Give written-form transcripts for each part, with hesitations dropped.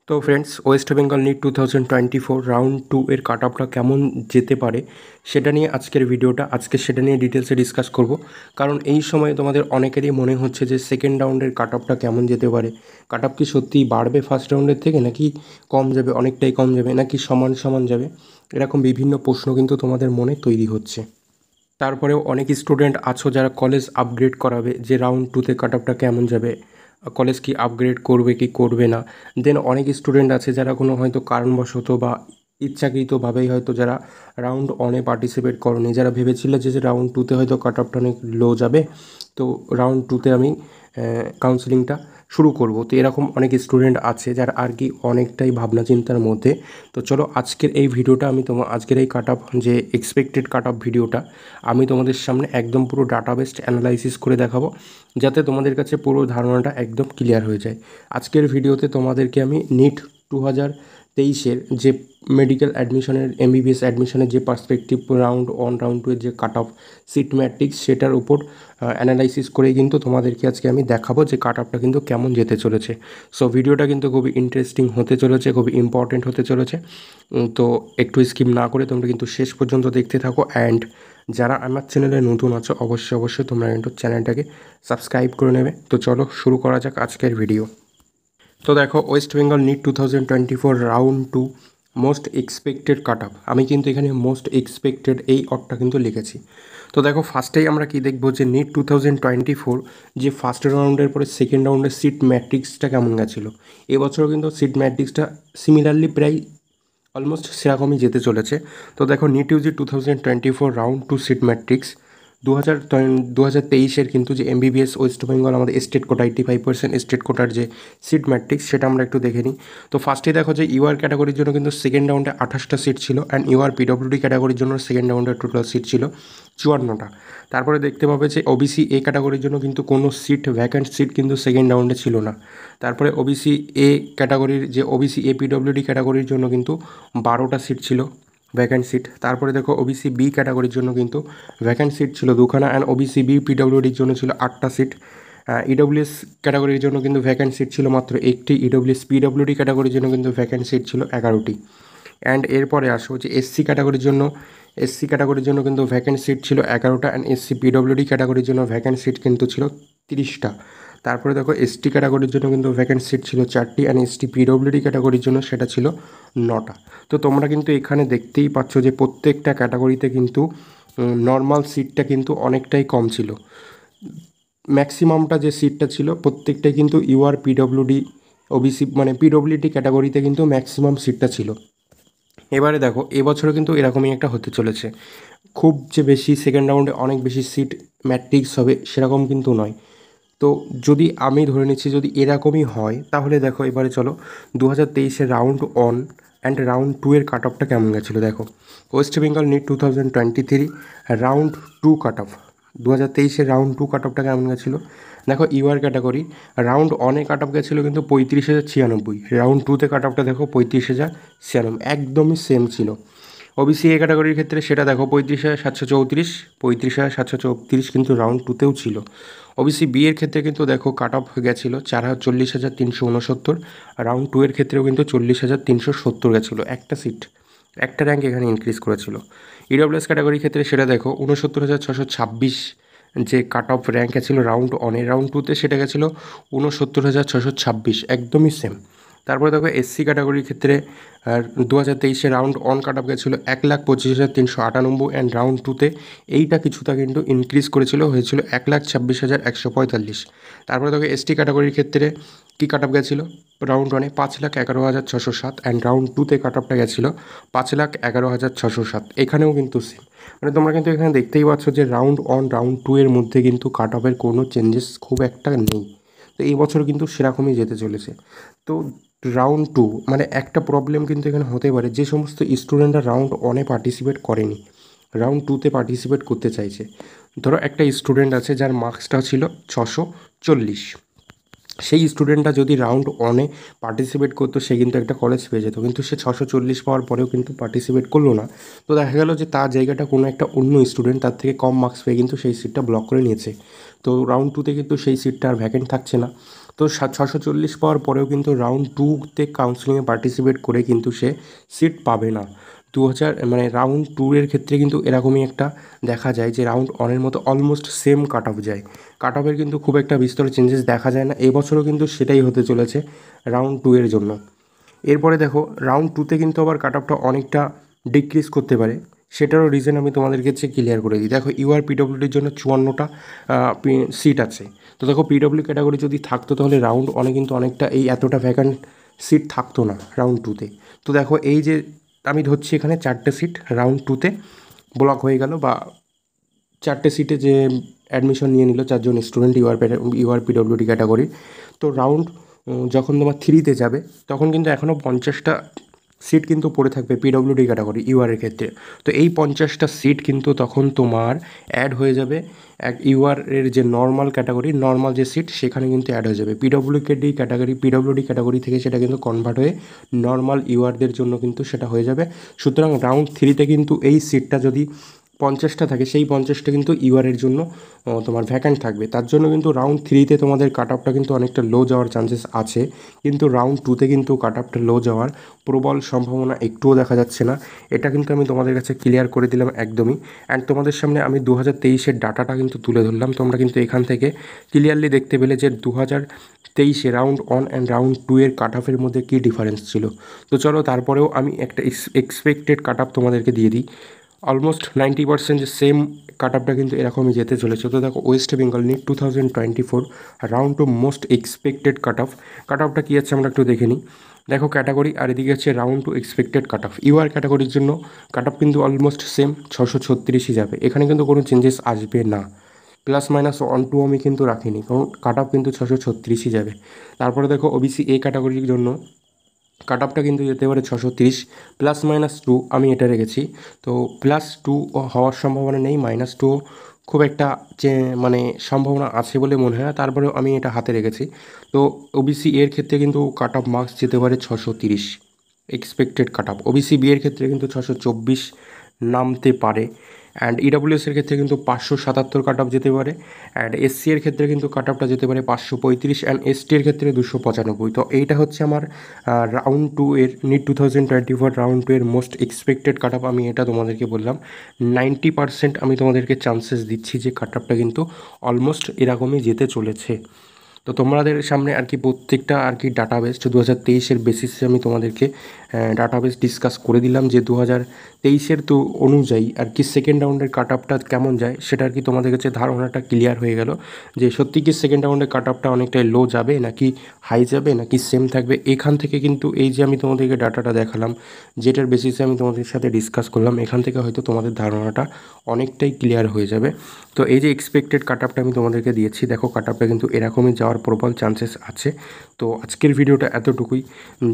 তো friends, West Bengal NEET 2024 round 2 এর কাট অফটা কেমন যেতে পারে সেটা নিয়ে আজকের ভিডিওটা। আজকে সেটা নিয়ে ডিটেলসে ডিসকাস করব, কারণ এই সময় তোমাদের অনেকেরই মনে হচ্ছে যে সেকেন্ড রাউন্ডের কাট অফটা কেমন যেতে পারে। কাট অফ কি সত্যিই বাড়বে ফার্স্ট রাউন্ডের থেকে, নাকি কম যাবে, অনেকটাই কম যাবে, নাকি সমান সমান যাবে? এরকম বিভিন্ন প্রশ্ন কিন্তু তোমাদের মনে তৈরি হচ্ছে। তারপরেও অনেক স্টুডেন্ট আছো যারা কলেজ আপগ্রেড করাবে, যে রাউন্ড 2তে কাট অফটা কেমন যাবে, কলেজ কি আপগ্রেড করবে কি করবে না। দেন অনেক স্টুডেন্ট আছে যারা কোনো হয়তো কারণবশত বা ইচ্ছাকৃতভাবেই হয়তো যারা রাউন্ড 1-এ পার্টিসিপেট করনি, যারা ভেবেছিল যে রাউন্ড 2তে হয়তো কাট অফটা অনেক লো যাবে, তো রাউন্ড 2তে আমি কাউন্সেলিংটা শুরু করব। তো এরকম অনেক স্টুডেন্ট আছে যারা আর কি অনেকটাই ভাবনা চিন্তার মধ্যে। তো চলো আজকের এই ভিডিওটা আজকের এই কাট অফ, যে এক্সপেক্টেড কাট অফ ভিডিওটা আমি তোমাদের সামনে একদম পুরো ডাটা বেসড অ্যানালাইসিস করে দেখাবো, যাতে তোমাদের কাছে পুরো ধারণাটা একদম ক্লিয়ার হয়ে যায়। আজকের ভিডিওতে তোমাদেরকে আমি নিট 2023-এর যে মেডিকেল অ্যাডমিশনের, এমবিবিএস অ্যাডমিশনের যে পার্সপেক্টিভ রাউন্ড 1 রাউন্ড 2 এর যে কাট অফ সিট ম্যাট্রিক্স, সেটার উপর অ্যানালাইসিস করেই কিন্তু তোমাদেরকে আজকে আমি দেখাবো যে কাট অফটা কিন্তু কেমন যেতে চলেছে। সো ভিডিওটা কিন্তু খুবই ইন্টারেস্টিং হতে চলেছে, খুবই ইম্পর্টেন্ট হতে চলেছে। তো একটু স্কিপ না করে তোমরা কিন্তু শেষ পর্যন্ত দেখতে থাকো। অ্যান্ড যারা আমার চ্যানেলে নতুন আছো অবশ্যই তোমরা কিন্তু চ্যানেলটাকে সাবস্ক্রাইব করে নেবে। তো চলো শুরু করা যাক আজকের ভিডিও। তো দেখো, West Bengal NEET 2024 round 2 most expected cut off, আমি কিন্তু এখানে মোস্ট এক্সপেক্টেড এই অটটা কিন্তু লিখেছি। তো দেখো, ফার্স্টেই আমরা কি দেখবো যে নিট 2024 যে ফার্স্ট রাউন্ডের পরে সেকেন্ড রাউন্ডের সিট ম্যাট্রিক্সটা কেমন গেছিলো। এবছরও কিন্তু সিট ম্যাট্রিক্সটা সিমিলারলি প্রায় অলমোস্ট সেরকমই যেতে চলেছে। তো দেখো, NEET UG 2024 round 2 seat matrix 2023-এর কিন্তু যে এমবিবিএস ওয়েস্ট বেঙ্গল আমাদের স্টেট কোটা 85% স্টেট কোটার যে সিট ম্যাট্রিক্স, সেটা আমরা একটু দেখে নিই। তো ফার্স্টে দেখো যে ইউআর ক্যাটাগরির জন্য কিন্তু সেকেন্ড রাউন্ডে 28টা সিট ছিল, অ্যান্ড ইউআর পিডব্লিউডি ক্যাটাগরির জন্য সেকেন্ড রাউন্ডে টোটাল সিট ছিল 54টা। তারপরে দেখতে পাবে যে ওবিসি এ ক্যাটাগরির জন্য কিন্তু কোনো সিট, ভ্যাকেন্ট সিট কিন্তু সেকেন্ড রাউন্ডে ছিল না। তারপরে ওবিসি এ ক্যাটাগরির যে ওবিসি এ পিডব্লিউডি ক্যাটাগরির জন্য কিন্তু 12টা সিট ছিল ভ্যাকেন্ট সিট। তারপরে দেখো, ওবিসি বি ক্যাটাগরির জন্য কিন্তু ভ্যাকেন্ট সিট ছিল 2খানা, অ্যান্ড ওবিসি বি পিডব্লিউডির জন্য ছিল 8টা সিট। ইডব্লিউএস ক্যাটাগরির জন্য কিন্তু ভ্যাকেন্ট সিট ছিল মাত্র 1টি। ইডব্লিউএস পিডব্লিউডি ক্যাটাগরির জন্য কিন্তু ভ্যাকেন্ট সিট ছিল 11টি। অ্যান্ড এরপরে আসো যে এসসি ক্যাটাগরির জন্য কিন্তু ভ্যাকেন্ট সিট ছিল 11টা, অ্যান্ড এসসি পিডব্লিউডি ক্যাটাগরির জন্য ভ্যাকেন্ট সিট কিন্তু ছিল 30টা। তারপরে দেখো, এসটি ক্যাটাগরির জন্য কিন্তু ভ্যাকেন্ট সিট ছিল 4টি, অ্যান্ড এসটি পিডব্লিউডি ক্যাটাগরির জন্য সেটা ছিল 9টা। তো তোমরা কিন্তু এখানে দেখতেই পাচ্ছ যে প্রত্যেকটা ক্যাটাগরিতে কিন্তু নর্মাল সিটটা কিন্তু অনেকটাই কম ছিল। ম্যাক্সিমামটা যে সিটটা ছিল প্রত্যেকটাই কিন্তু ইউআর পিডব্লিউডি ওবিসি মানে পিডব্লিউডি ক্যাটাগরিতে কিন্তু ম্যাক্সিমাম সিটটা ছিল। এবারে দেখো, এবছরও কিন্তু এরকমই একটা হতে চলেছে। খুব যে বেশি সেকেন্ড রাউন্ডে অনেক বেশি সিট ম্যাট্রিক্স হবে সেরকম কিন্তু নয়। তো যদি আমি ধরে নিচ্ছি যদি এরকমই হয়, তাহলে দেখো এবারে চলো 2023-এর রাউন্ড 1 অ্যান্ড রাউন্ড 2 এর কাট অফটা কেমন গেছিলো। দেখো, West Bengal NEET 2023 round 2 cut off, 2023-এর রাউন্ড 2 কাট অফটা কেমন গেছিলো। দেখো, ইউআর ক্যাটাগরি রাউন্ড 1-এ কাট অফ গেছিলো কিন্তু 35,096, রাউন্ড 2তে কাট অফটা দেখো 35,096, একদমই সেম ছিল। ওবিসি এ ক্যাটাগরির ক্ষেত্রে সেটা দেখো 35,734 কিন্তু রাউন্ড 2তেও ছিল। ওবিসি বি এর ক্ষেত্রে কিন্তু দেখো কাট অফ গেছিলো 40,369, রাউন্ড 2 এর ক্ষেত্রেও কিন্তু 40,370 গেছিলো, একটা সিট, একটা র্যাঙ্ক এখানে ইনক্রিজ করেছিল। ইডব্লিউএস ক্যাটাগরির ক্ষেত্রে সেটা দেখো 69,626 যে কাট অফ র্যাঙ্ক গেছিলো রাউন্ড 1-এ, রাউন্ড 2তে সেটা গেছিলো 69,626, একদমই সেম। তারপরে দেখো, এসসি ক্যাটাগরির ক্ষেত্রে 2023-এ রাউন্ড 1 কাট অফ গেছিলো 1,25,398, অ্যান্ড রাউন্ড 2তে এইটা কিছুটা কিন্তু ইনক্রিজ করেছিল, হয়েছিল 1,26,145। তারপরে দেখো, এসটি ক্যাটাগরির ক্ষেত্রে কী কাট অফ গেছিলো রাউন্ড 1-এ 5,11,607, অ্যান্ড রাউন্ড 2তে কাট অফটা গেছিলো 5,11,607, এখানেও কিন্তু সেম। মানে তোমরা কিন্তু এখানে দেখতেই পাচ্ছ যে রাউন্ড 1 রাউন্ড 2 এর মধ্যে কিন্তু কাট অফের কোনো চেঞ্জেস খুব একটা নেই। তো এই বছর কিন্তু সেরকমই যেতে চলেছে। তো রাউন্ড 2 মানে একটা প্রবলেম কিন্তু এখানে হতে পারে, যে সমস্ত স্টুডেন্টরা রাউন্ড 1-এ পার্টিসিপেট করেনি, রাউন্ড 2তে পার্টিসিপেট করতে চাইছে। ধরো একটা স্টুডেন্ট আছে যার মার্কসটা ছিল 640, সেই স্টুডেন্টটা যদি রাউন্ড 1-এ পার্টিসিপেট করতো সে কিন্তু একটা কলেজ পেয়ে যেত, কিন্তু সে 640 পাওয়ার পরেও কিন্তু পার্টিসিপেট করলো না। তো দেখা গেল যে তার জায়গাটা কোনো একটা অন্য স্টুডেন্ট তার থেকে কম মার্কস পেয়ে কিন্তু সেই সিটটা ব্লক করে নিয়েছে। তো রাউন্ড 2তে কিন্তু সেই সিটটা আর ভ্যাকেন্ট থাকছে না। তো 640 পাওয়ার পরেও কিন্তু রাউন্ড 2তে কাউন্সেলিংয়ে পার্টিসিপেট করে কিন্তু সে সিট পাবে না। 2000 মানে রাউন্ড 2 এর ক্ষেত্রে কিন্তু এরকমই একটা দেখা যায় যে রাউন্ড 1 এর মতো অলমোস্ট সেম কাট অফ যায়। কাট অফের কিন্তু খুব একটা বিস্তর চেঞ্জেস দেখা যায় না, এবছরও কিন্তু সেটাই হতে চলেছে রাউন্ড 2 এর জন্য। এরপরে দেখো রাউন্ড 2তে কিন্তু আবার কাট অফটা অনেকটা ডিক্রিজ করতে পারে, সেটারও রিজন আমি তোমাদের কাছে ক্লিয়ার করে দিই। দেখো ইউআর পিডব্লিউডির জন্য 54টা সিট আছে। তো দেখো পিডব্লিউ ক্যাটাগরি যদি থাকতো তাহলে রাউন্ড 1 কিন্তু অনেকটা এই এতটা ভ্যাকান্ট সিট থাকতো না রাউন্ড 2তে। তো দেখো এই যে আমি ধরছি এখানে 4টে সিট রাউন্ড 2তে ব্লক হয়ে গেল, বা 4টে সিটে যে অ্যাডমিশন নিয়ে নিল 4জন স্টুডেন্ট ইউআর পিডব্লিউডি ক্যাটাগরি। তো রাউন্ড যখন তোমার 3তে যাবে তখন কিন্তু এখনও 50টা সিট কিন্তু পড়ে থাকবে পিডব্লিউডি ক্যাটাগরি ইউআরের ক্ষেত্রে। তো এই 50টা সিট কিন্তু তখন তোমার অ্যাড হয়ে যাবে এক ইউআরের যে নর্মাল ক্যাটাগরি, নর্মাল যে সিট সেখানে কিন্তু অ্যাড হয়ে যাবে পিডব্লিউডি ক্যাটাগরি থেকে সেটা কিন্তু কনভার্ট হয়ে নর্মাল ইউআরদের জন্য কিন্তু সেটা হয়ে যাবে। সুতরাং রাউন্ড 3তে কিন্তু এই সিটটা যদি 50টা থাকে সেই 50টা কিন্তু ইউআরের জন্য তোমার ভ্যাকান্ট থাকবে। তার জন্য কিন্তু রাউন্ড 3তে তোমাদের কাট অফটা কিন্তু অনেকটা লো যাওয়ার চান্সেস আছে, কিন্তু রাউন্ড 2তে কিন্তু কাট অফটা লো যাওয়ার প্রবল সম্ভাবনা একটুও দেখা যাচ্ছে না। এটা কিন্তু আমি তোমাদের কাছে ক্লিয়ার করে দিলাম একদমই। অ্যান্ড তোমাদের সামনে আমি 2023-এর ডাটাটা কিন্তু তুলে ধরলাম, তোমরা কিন্তু এখান থেকে ক্লিয়ারলি দেখতে পেলে যে 2023-এ রাউন্ড 1 অ্যান্ড রাউন্ড 2 এর কাট অফের মধ্যে কী ডিফারেন্স ছিল। তো চলো তারপরেও আমি একটা এক্সপেক্টেড কাট অফ তোমাদেরকে দিয়ে দিই। অলমোস্ট 90% যে সেম কাট আপটা কিন্তু এরকমই যেতে চলেছে। তো দেখো West Bengal NEET 2024 round 2 most expected cut অফটা কী আছে আমরা একটু দেখে নিই। দেখো ক্যাটাগরি আর এদিকে হচ্ছে round 2 expected cut off. UR ক্যাটাগরির জন্য কাট অফ কিন্তু অলমোস্ট সেম 636ই যাবে, এখানে কিন্তু কোনো চেঞ্জেস আসবে না। প্লাস মাইনাস 1-2 আমি কিন্তু রাখিনি, কারণ কাট অফ কিন্তু 636ই যাবে। তারপরে দেখো ওবিসি এ ক্যাটাগরির জন্য কাট অফটা কিন্তু যেতে পারে 630, প্লাস মাইনাস 2 আমি এটা রেখেছি। তো +2 হওয়ার সম্ভাবনা নেই, -2 খুব একটা যে মানে সম্ভাবনা আছে বলে মনে হয় না, তারপরেও আমি এটা হাতে রেখেছি। তো ওবিসি এর ক্ষেত্রে কিন্তু কাট অফ মার্কস যেতে পারে 630 expected cut off. OBC B এর ক্ষেত্রে কিন্তু 624 নামতে পারে। অ্যান্ড ইডাব্লিউএসের ক্ষেত্রে কিন্তু 577 কাট অফ যেতে পারে। অ্যান্ড এসসি এর ক্ষেত্রে কিন্তু কাট অফটা যেতে পারে 535, অ্যান্ড এসটি এর ক্ষেত্রে 295। তো এইটা হচ্ছে আমার রাউন্ড 2 এর নিট 2024 রাউন্ড 2 এর মোস্ট এক্সপেক্টেড কাট অফ। আমি এটা তোমাদেরকে বললাম 90% আমি তোমাদেরকে চান্সেস দিচ্ছি যে কাট অফটা কিন্তু অলমোস্ট এরকমই যেতে চলেছে। তো তোমাদের সামনে আর কি প্রত্যেকটা আর কি ডাটাবেস 2023-এর বেসিসে আমি তোমাদেরকে ডাটাবেস ডিসকাস করে দিলাম যে 2023-এর তো অনুযায়ী আর কি সেকেন্ড রাউন্ডের কাট অফটা কেমন যায় সেটা আর কি তোমাদের কাছে ধারণাটা ক্লিয়ার হয়ে গেল যে সত্যি কি সেকেন্ড রাউন্ডের কাট অফটা অনেকটাই লো যাবে নাকি হাই যাবে নাকি সেম থাকবে। এখান থেকে কিন্তু এই যে আমি তোমাদেরকে ডাটাটা দেখালাম যেটার বেসিসে আমি তোমাদের সাথে ডিসকাস করলাম, এখান থেকে হয়তো তোমাদের ধারণাটা অনেকটাই ক্লিয়ার হয়ে যাবে। তো এই যে এক্সপেক্টেড কাট অফটা আমি তোমাদেরকে দিয়েছি, দেখো কাট অফটা কিন্তু এরকমই যাওয়ার প্রবল চান্সেস আছে। তো আজকের ভিডিওটা এতটুকুই।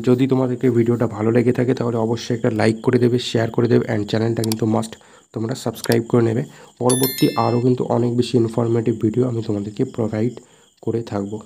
যদি তোমাদেরকে ভিডিওটা ভালো লেগে থাকে তাহলে অবশ্যই একটা লাইক করে দেবে, শেয়ার করে দেবে, অ্যান্ড চ্যানেলটা কিন্তু মাস্ট তোমরা সাবস্ক্রাইব করে নেবে। পরবর্তী আরও কিন্তু অনেক বেশি ইনফরমেটিভ ভিডিও আমি তোমাদেরকে প্রোভাইড করে থাকবো।